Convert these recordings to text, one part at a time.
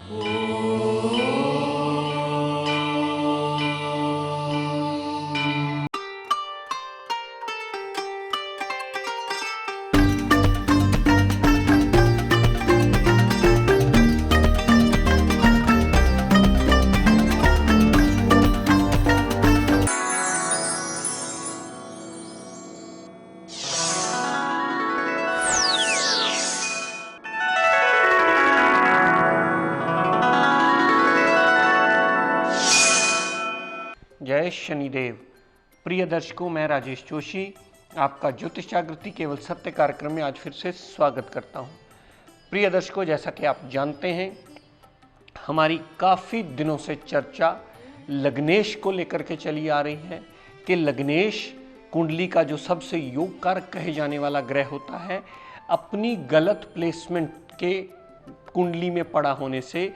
जय शनिदेव। प्रिय दर्शकों, मैं राजेश जोशी आपका ज्योतिष जागृति केवल सत्य कार्यक्रम में आज फिर से स्वागत करता हूं। प्रिय दर्शकों, जैसा कि आप जानते हैं, हमारी काफ़ी दिनों से चर्चा लग्नेश को लेकर के चली आ रही है कि लग्नेश कुंडली का जो सबसे योग कारक कहे जाने वाला ग्रह होता है, अपनी गलत प्लेसमेंट के कुंडली में पड़ा होने से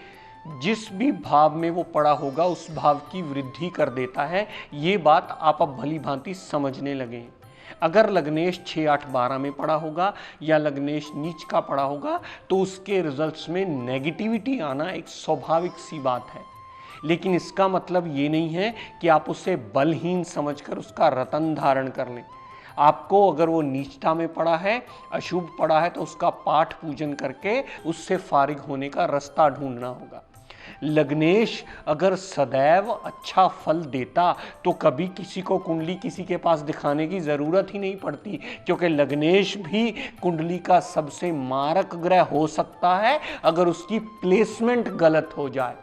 जिस भी भाव में वो पड़ा होगा उस भाव की वृद्धि कर देता है। ये बात आप अब भली भांति समझने लगे। अगर लग्नेश 6, 8, 12 में पड़ा होगा या लग्नेश नीच का पड़ा होगा तो उसके रिजल्ट्स में नेगेटिविटी आना एक स्वाभाविक सी बात है। लेकिन इसका मतलब ये नहीं है कि आप उसे बलहीन समझकर उसका रतन धारण कर लें। आपको अगर वो नीचता में पड़ा है, अशुभ पड़ा है, तो उसका पाठ पूजन करके उससे फारिग होने का रास्ता ढूंढना होगा। लग्नेश अगर सदैव अच्छा फल देता तो कभी किसी को कुंडली किसी के पास दिखाने की ज़रूरत ही नहीं पड़ती, क्योंकि लग्नेश भी कुंडली का सबसे मारक ग्रह हो सकता है अगर उसकी प्लेसमेंट गलत हो जाए।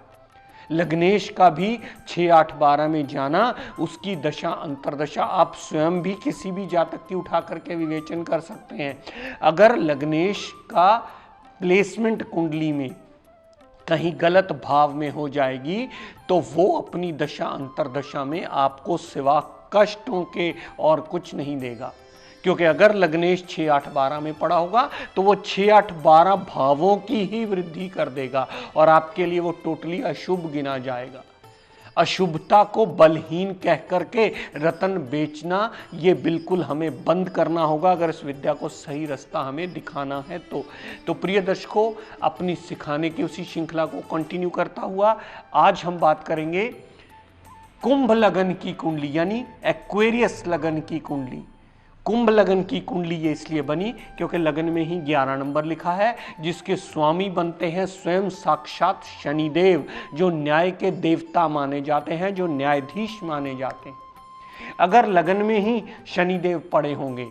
लग्नेश का भी 6, 8, 12 में जाना, उसकी दशा अंतरदशा आप स्वयं भी किसी भी जातक की उठा करके विवेचन कर सकते हैं। अगर लग्नेश का प्लेसमेंट कुंडली में कहीं गलत भाव में हो जाएगी तो वो अपनी दशा अंतरदशा में आपको सिवा कष्टों के और कुछ नहीं देगा। क्योंकि अगर लग्नेश 6, 8, 12 में पड़ा होगा तो वो 6, 8, 12 भावों की ही वृद्धि कर देगा और आपके लिए वो टोटली अशुभ गिना जाएगा। अशुभता को बलहीन कह करके रतन बेचना ये बिल्कुल हमें बंद करना होगा अगर इस विद्या को सही रास्ता हमें दिखाना है तो प्रिय दर्शकों, अपनी सिखाने की उसी श्रृंखला को कंटिन्यू करता हुआ आज हम बात करेंगे कुंभ लगन की कुंडली, यानी एक्वेरियस लगन की कुंडली। कुंभ लगन की कुंडली ये इसलिए बनी क्योंकि लगन में ही 11 नंबर लिखा है, जिसके स्वामी बनते हैं स्वयं साक्षात शनिदेव, जो न्याय के देवता माने जाते हैं, जो न्यायाधीश माने जाते हैं। अगर लगन में ही शनिदेव पड़े होंगे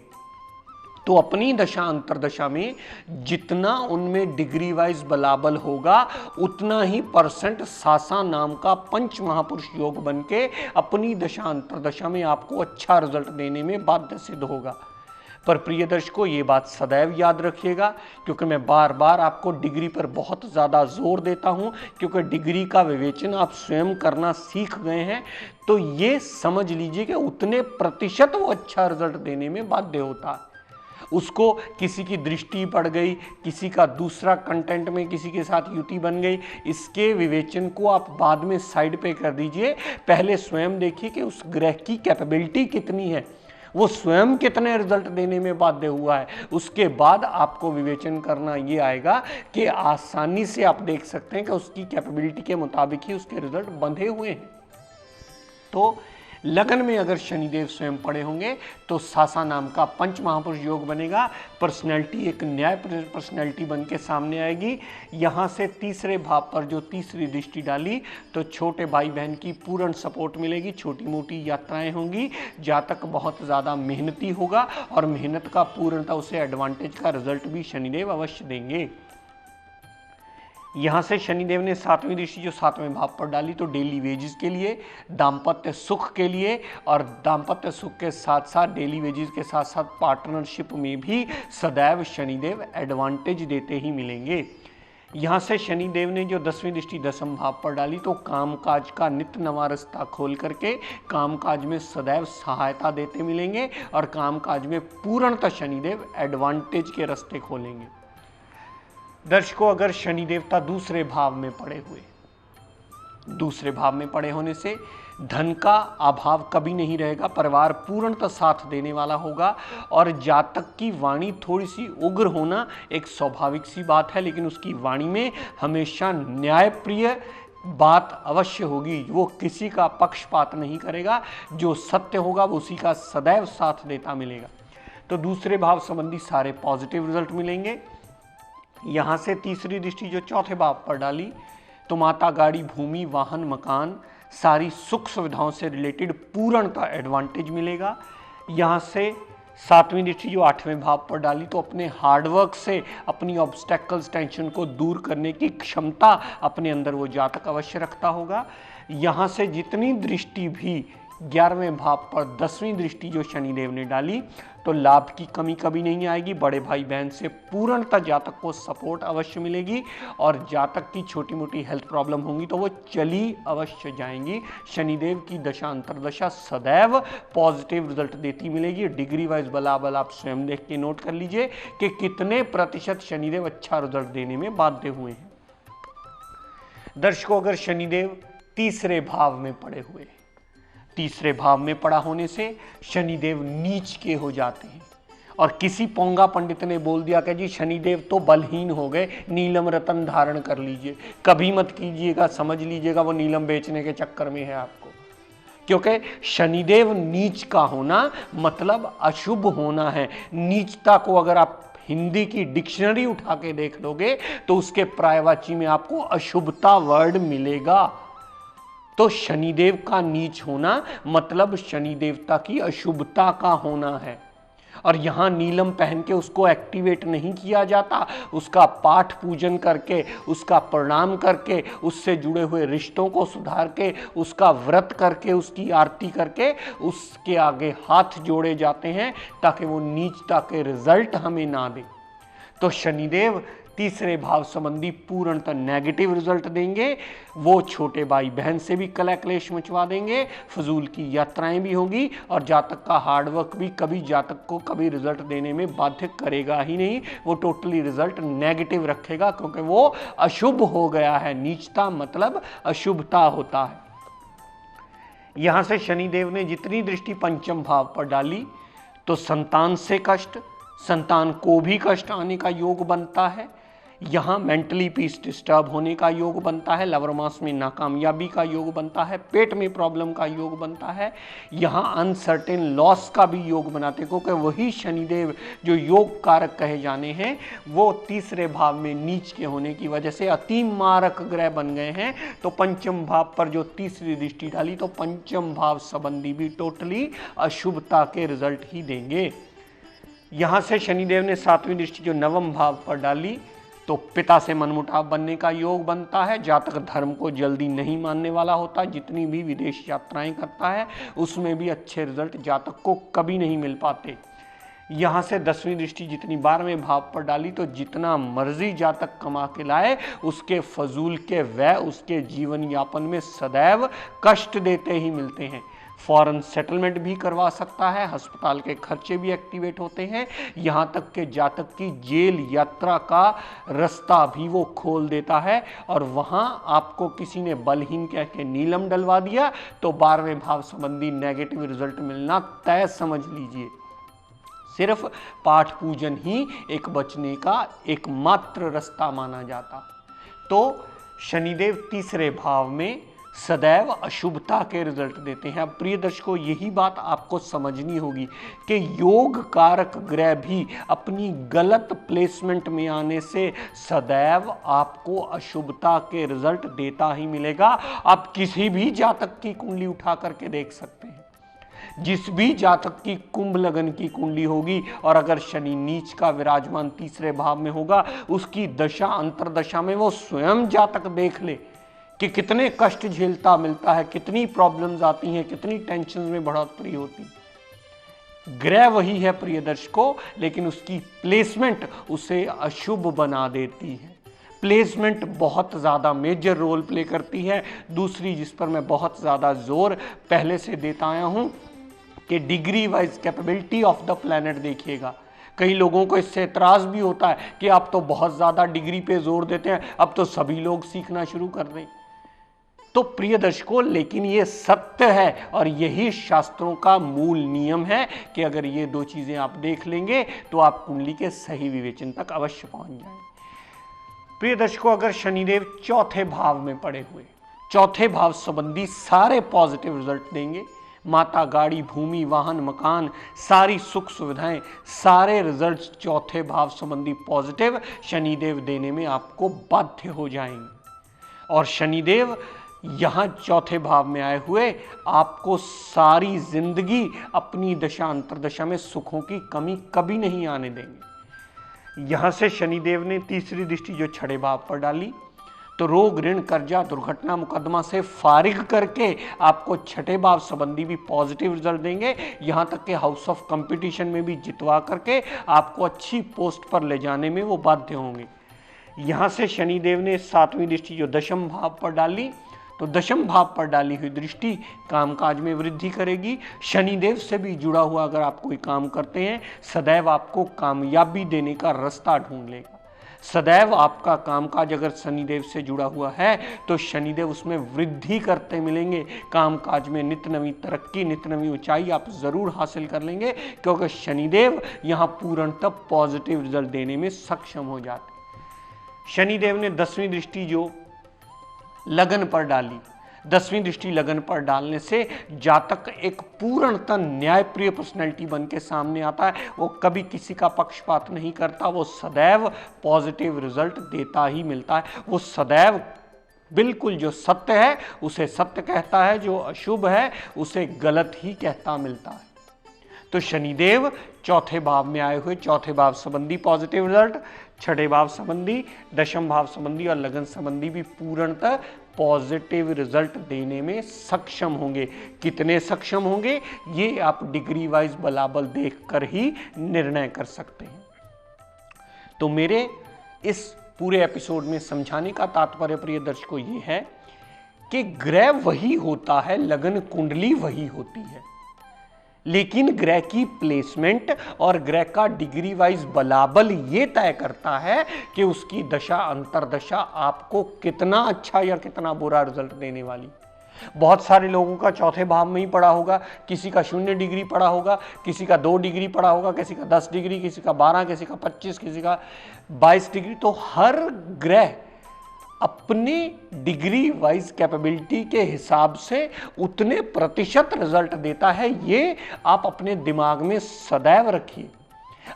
तो अपनी दशा अंतरदशा में जितना उनमें डिग्री वाइज बलाबल होगा उतना ही परसेंट सासा नाम का पंच महापुरुष योग बन के अपनी दशा अंतरदशा में आपको अच्छा रिजल्ट देने में बाध्य सिद्ध होगा। पर प्रिय दर्शकों, ये बात सदैव याद रखिएगा, क्योंकि मैं बार बार आपको डिग्री पर बहुत ज़्यादा जोर देता हूँ, क्योंकि डिग्री का विवेचन आप स्वयं करना सीख गए हैं तो ये समझ लीजिए कि उतने प्रतिशत वो अच्छा रिजल्ट देने में बाध्य होता है। उसको किसी की दृष्टि पड़ गई, किसी का दूसरा कंटेंट में किसी के साथ युति बन गई, इसके विवेचन को आप बाद में साइड पे कर दीजिए। पहले स्वयं देखिए कि उस ग्रह की कैपेबिलिटी कितनी है, वो स्वयं कितने रिजल्ट देने में बाध्य हुआ है। उसके बाद आपको विवेचन करना ये आएगा कि आसानी से आप देख सकते हैं कि उसकी कैपेबिलिटी के मुताबिक ही उसके रिजल्ट बंधे हुए हैं। तो लगन में अगर शनिदेव स्वयं पड़े होंगे तो सासा नाम का पंच महापुरुष योग बनेगा। पर्सनैलिटी एक न्याय पर्सनैलिटी बन के सामने आएगी। यहाँ से तीसरे भाव पर जो तीसरी दृष्टि डाली तो छोटे भाई बहन की पूर्ण सपोर्ट मिलेगी, छोटी मोटी यात्राएं होंगी, जातक बहुत ज़्यादा मेहनती होगा और मेहनत का पूर्णतः उसे एडवांटेज का रिजल्ट भी शनिदेव अवश्य देंगे। यहाँ से शनिदेव ने 7वीं दृष्टि जो 7वें भाव पर डाली तो डेली वेजेस के लिए, दाम्पत्य सुख के लिए, और दाम्पत्य सुख के साथ साथ डेली वेजेस के साथ साथ पार्टनरशिप में भी सदैव शनिदेव एडवांटेज देते ही मिलेंगे। यहाँ से शनिदेव ने जो 10वीं दृष्टि 10वें भाव पर डाली तो कामकाज का नित्य नवा रास्ता खोल करके कामकाज में सदैव सहायता देते मिलेंगे और कामकाज में पूर्णतः शनिदेव एडवांटेज के रास्ते खोलेंगे। दर्शकों, अगर शनि देवता दूसरे भाव में पड़े हुए दूसरे भाव में पड़े होने से धन का अभाव कभी नहीं रहेगा, परिवार पूर्णतः साथ देने वाला होगा। और जातक की वाणी थोड़ी सी उग्र होना एक स्वाभाविक सी बात है, लेकिन उसकी वाणी में हमेशा न्यायप्रिय बात अवश्य होगी। वो किसी का पक्षपात नहीं करेगा, जो सत्य होगा वो उसी का सदैव साथ देता मिलेगा। तो दूसरे भाव संबंधी सारे पॉजिटिव रिजल्ट मिलेंगे। यहाँ से तीसरी दृष्टि जो चौथे भाव पर डाली तो माता, गाड़ी, भूमि, वाहन, मकान, सारी सुख सुविधाओं से रिलेटेड पूर्णतः एडवांटेज मिलेगा। यहाँ से सातवीं दृष्टि जो आठवें भाव पर डाली तो अपने हार्डवर्क से अपनी ऑब्स्टेकल्स, टेंशन को दूर करने की क्षमता अपने अंदर वो जातक अवश्य रखता होगा। यहाँ से जितनी दृष्टि भी 11वें भाव पर 10वीं दृष्टि जो शनिदेव ने डाली तो लाभ की कमी कभी नहीं आएगी। बड़े भाई बहन से पूर्णतः जातक को सपोर्ट अवश्य मिलेगी और जातक की छोटी मोटी हेल्थ प्रॉब्लम होंगी तो वो चली अवश्य जाएंगी। शनिदेव की दशा अंतर्दशा सदैव पॉजिटिव रिजल्ट देती मिलेगी। डिग्री वाइज बलाबल आप स्वयं देख के नोट कर लीजिए कि कितने प्रतिशत शनिदेव अच्छा रिजल्ट देने में बाध्य हुए हैं। दर्शकों, अगर शनिदेव तीसरे भाव में पड़े हुए, तीसरे भाव में पड़ा होने से शनिदेव नीच के हो जाते हैं। और किसी पोंगा पंडित ने बोल दिया कि जी शनिदेव तो बलहीन हो गए, नीलम रतन धारण कर लीजिए, कभी मत कीजिएगा, समझ लीजिएगा वो नीलम बेचने के चक्कर में है आपको। क्योंकि शनिदेव नीच का होना मतलब अशुभ होना है। नीचता को अगर आप हिंदी की डिक्शनरी उठा के देख लोगे तो उसके पर्यायवाची में आपको अशुभता वर्ड मिलेगा। तो शनिदेव का नीच होना मतलब शनि देवता की अशुभता का होना है। और यहाँ नीलम पहन के उसको एक्टिवेट नहीं किया जाता, उसका पाठ पूजन करके, उसका प्रणाम करके, उससे जुड़े हुए रिश्तों को सुधार के, उसका व्रत करके, उसकी आरती करके उसके आगे हाथ जोड़े जाते हैं ताकि वो नीचता के रिजल्ट हमें ना दे। तो शनिदेव तीसरे भाव संबंधी पूर्णतः नेगेटिव रिजल्ट देंगे। वो छोटे भाई बहन से भी कलह क्लेश मचवा देंगे, फजूल की यात्राएं भी होगी और जातक का हार्डवर्क भी कभी जातक को कभी रिजल्ट देने में बाध्य करेगा ही नहीं। वो टोटली रिजल्ट नेगेटिव रखेगा क्योंकि वो अशुभ हो गया है। नीचता मतलब अशुभता होता है। यहां से शनिदेव ने जितनी दृष्टि पंचम भाव पर डाली तो संतान से कष्ट, संतान को भी कष्ट आने का योग बनता है। यहाँ मेंटली पीस डिस्टर्ब होने का योग बनता है, लवर मास में नाकामयाबी का योग बनता है, पेट में प्रॉब्लम का योग बनता है। यहाँ अनसर्टेन लॉस का भी योग बनाते हैं क्योंकि वही शनिदेव जो योग कारक कहे जाने हैं वो तीसरे भाव में नीच के होने की वजह से अति मारक ग्रह बन गए हैं। तो पंचम भाव पर जो तीसरी दृष्टि डाली तो पंचम भाव संबंधी भी टोटली अशुभता के रिजल्ट ही देंगे। यहाँ से शनिदेव ने सातवीं दृष्टि जो नवम भाव पर डाली तो पिता से मनमुटाव बनने का योग बनता है। जातक धर्म को जल्दी नहीं मानने वाला होता, जितनी भी विदेश यात्राएं करता है उसमें भी अच्छे रिजल्ट जातक को कभी नहीं मिल पाते। यहाँ से 10वीं दृष्टि जितनी 12वें भाव पर डाली तो जितना मर्जी जातक कमा के लाए उसके फजूल के व्यय उसके जीवन यापन में सदैव कष्ट देते ही मिलते हैं। फॉरेन सेटलमेंट भी करवा सकता है, अस्पताल के खर्चे भी एक्टिवेट होते हैं, यहाँ तक के जातक की जेल यात्रा का रास्ता भी वो खोल देता है। और वहाँ आपको किसी ने बलहीन कह के नीलम डलवा दिया तो 12वें भाव संबंधी नेगेटिव रिजल्ट मिलना तय समझ लीजिए। सिर्फ पाठ पूजन ही एक बचने का एकमात्र रास्ता माना जाता। तो शनिदेव तीसरे भाव में सदैव अशुभता के रिजल्ट देते हैं। अब प्रिय दर्शकों, यही बात आपको समझनी होगी कि योग कारक ग्रह भी अपनी गलत प्लेसमेंट में आने से सदैव आपको अशुभता के रिजल्ट देता ही मिलेगा। आप किसी भी जातक की कुंडली उठा करके देख सकते हैं, जिस भी जातक की कुंभ लगन की कुंडली होगी और अगर शनि नीच का विराजमान तीसरे भाव में होगा उसकी दशा अंतरदशा में वो स्वयं जातक देख ले कि कितने कष्ट झेलता मिलता है, कितनी प्रॉब्लम्स आती हैं, कितनी टेंशन में बढ़ोतरी होती। ग्रह वही है प्रिय दर्शकों, लेकिन उसकी प्लेसमेंट उसे अशुभ बना देती है। प्लेसमेंट बहुत ज़्यादा मेजर रोल प्ले करती है। दूसरी जिस पर मैं बहुत ज़्यादा जोर पहले से देता आया हूँ कि degree wise capability of the planet देखिएगा। कई लोगों को इससे एतराज़ भी होता है कि आप तो बहुत ज़्यादा डिग्री पे जोर देते हैं, अब तो सभी लोग सीखना शुरू कर दें। तो प्रिय दर्शकों, लेकिन ये सत्य है और यही शास्त्रों का मूल नियम है कि अगर ये दो चीजें आप देख लेंगे तो आप कुंडली के सही विवेचन तक अवश्य पहुंच जाएंगे। प्रिय दर्शकों, अगर शनिदेव चौथे भाव में पड़े हुए, चौथे भाव संबंधी सारे पॉजिटिव रिजल्ट देंगे, माता, गाड़ी, भूमि, वाहन, मकान, सारी सुख सुविधाएं, सारे रिजल्ट्स चौथे भाव संबंधी पॉजिटिव शनिदेव देने में आपको बाध्य हो जाएंगे। और शनिदेव यहां चौथे भाव में आए हुए आपको सारी जिंदगी अपनी दशा अंतरदशा में सुखों की कमी कभी नहीं आने देंगे। यहां से शनिदेव ने तीसरी दृष्टि जो छठे भाव पर डाली, तो रोग, ऋण, कर्जा, दुर्घटना, मुकदमा से फारिग करके आपको छठे भाव संबंधी भी पॉजिटिव रिजल्ट देंगे। यहां तक कि हाउस ऑफ कंपटीशन में भी जितवा करके आपको अच्छी पोस्ट पर ले जाने में वो बाध्य होंगे। यहां से शनिदेव ने सातवीं दृष्टि जो दशम भाव पर डाली, तो दशम भाव पर डाली हुई दृष्टि कामकाज में वृद्धि करेगी। शनिदेव से भी जुड़ा हुआ अगर आप कोई काम करते हैं, सदैव आपको कामयाबी देने का रास्ता ढूंढ लेगा। सदैव आपका कामकाज अगर शनिदेव से जुड़ा हुआ है तो शनिदेव उसमें वृद्धि करते मिलेंगे। कामकाज में नित्य नवी तरक्की, नित्य नवी ऊंचाई आप जरूर हासिल कर लेंगे, क्योंकि शनिदेव यहाँ पूर्णतः पॉजिटिव रिजल्ट देने में सक्षम हो जाते। शनिदेव ने 10वीं दृष्टि जो लगन पर डाली, 10वीं दृष्टि लगन पर डालने से जातक एक पूर्णतः न्यायप्रिय पर्सनैलिटी बन के सामने आता है। वो कभी किसी का पक्षपात नहीं करता, वो सदैव पॉजिटिव रिजल्ट देता ही मिलता है। वो सदैव बिल्कुल जो सत्य है उसे सत्य कहता है, जो अशुभ है उसे गलत ही कहता मिलता है। तो शनिदेव चौथे भाव में आए हुए चौथे भाव संबंधी पॉजिटिव रिजल्ट, छठे भाव संबंधी, दशम भाव संबंधी और लगन संबंधी भी पूर्णतः पॉजिटिव रिजल्ट देने में सक्षम होंगे। कितने सक्षम होंगे ये आप डिग्री वाइज बलाबल देखकर ही निर्णय कर सकते हैं। तो मेरे इस पूरे एपिसोड में समझाने का तात्पर्य प्रिय दर्शकों ये है कि ग्रह वही होता है, लगन कुंडली वही होती है, लेकिन ग्रह की प्लेसमेंट और ग्रह का डिग्री वाइज बलाबल ये तय करता है कि उसकी दशा अंतरदशा आपको कितना अच्छा या कितना बुरा रिजल्ट देने वाली। बहुत सारे लोगों का चौथे भाव में ही पड़ा होगा, किसी का 0 डिग्री पड़ा होगा, किसी का 2 डिग्री पड़ा होगा, किसी का 10 डिग्री, किसी का 12, किसी का 25, किसी का 22 डिग्री। तो हर ग्रह अपने डिग्री वाइज कैपेबिलिटी के हिसाब से उतने प्रतिशत रिजल्ट देता है। ये आप अपने दिमाग में सदैव रखिए।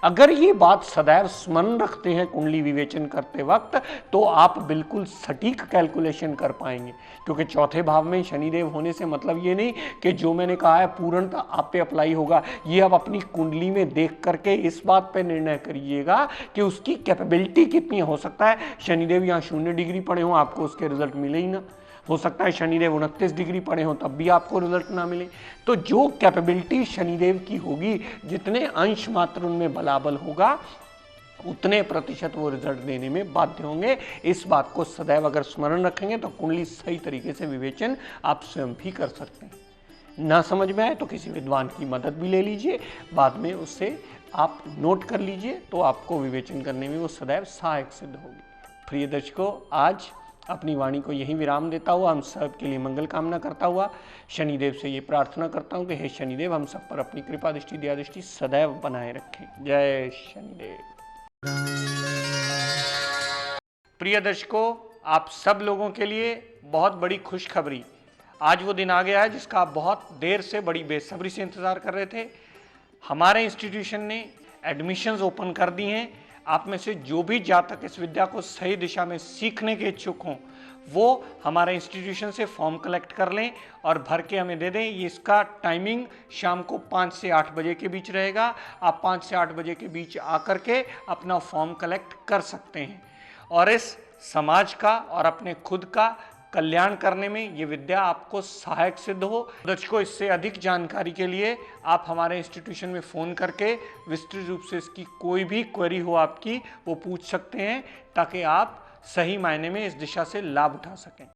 अगर ये बात सदैव स्मरण रखते हैं कुंडली विवेचन करते वक्त, तो आप बिल्कुल सटीक कैलकुलेशन कर पाएंगे। क्योंकि चौथे भाव में शनिदेव होने से मतलब ये नहीं कि जो मैंने कहा है पूर्णतः आप पे अप्लाई होगा। ये आप अपनी कुंडली में देख करके इस बात पे निर्णय करिएगा कि उसकी कैपेबिलिटी कितनी हो सकता है। शनिदेव यहाँ 0 डिग्री पड़े हों, आपको उसके रिजल्ट मिले ही ना। हो सकता है शनिदेव 29 डिग्री पड़े हों तब भी आपको रिजल्ट ना मिले। तो जो कैपेबिलिटी शनिदेव की होगी, जितने अंश मात्र उनमें बलाबल होगा, उतने प्रतिशत वो रिजल्ट देने में बाध्य होंगे। इस बात को सदैव अगर स्मरण रखेंगे तो कुंडली सही तरीके से विवेचन आप स्वयं भी कर सकते हैं। ना समझ में आए तो किसी विद्वान की मदद भी ले लीजिए, बाद में उससे आप नोट कर लीजिए, तो आपको विवेचन करने में वो सदैव सहायक सिद्ध होगी। प्रिय दर्शकों, आज अपनी वाणी को यही विराम देता हुआ हम सब के लिए मंगल कामना करता हुआ शनिदेव से ये प्रार्थना करता हूँ कि हे शनिदेव हम सब पर अपनी कृपा दृष्टि, दया दृष्टि सदैव बनाए रखें। जय शनिदेव। प्रिय दर्शकों, आप सब लोगों के लिए बहुत बड़ी खुशखबरी, आज वो दिन आ गया है जिसका आप बहुत देर से बड़ी बेसब्री से इंतजार कर रहे थे। हमारे इंस्टीट्यूशन ने एडमिशंस ओपन कर दी हैं। आप में से जो भी जातक इस विद्या को सही दिशा में सीखने के इच्छुक हों, वो हमारे इंस्टीट्यूशन से फॉर्म कलेक्ट कर लें और भर के हमें दे दें। ये इसका टाइमिंग शाम को 5 से 8 बजे के बीच रहेगा। आप 5 से 8 बजे के बीच आकर के अपना फॉर्म कलेक्ट कर सकते हैं और इस समाज का और अपने खुद का कल्याण करने में ये विद्या आपको सहायक सिद्ध हो। दर्शकों, इससे अधिक जानकारी के लिए आप हमारे इंस्टीट्यूशन में फ़ोन करके विस्तृत रूप से इसकी कोई भी क्वेरी हो आपकी, वो पूछ सकते हैं, ताकि आप सही मायने में इस दिशा से लाभ उठा सकें।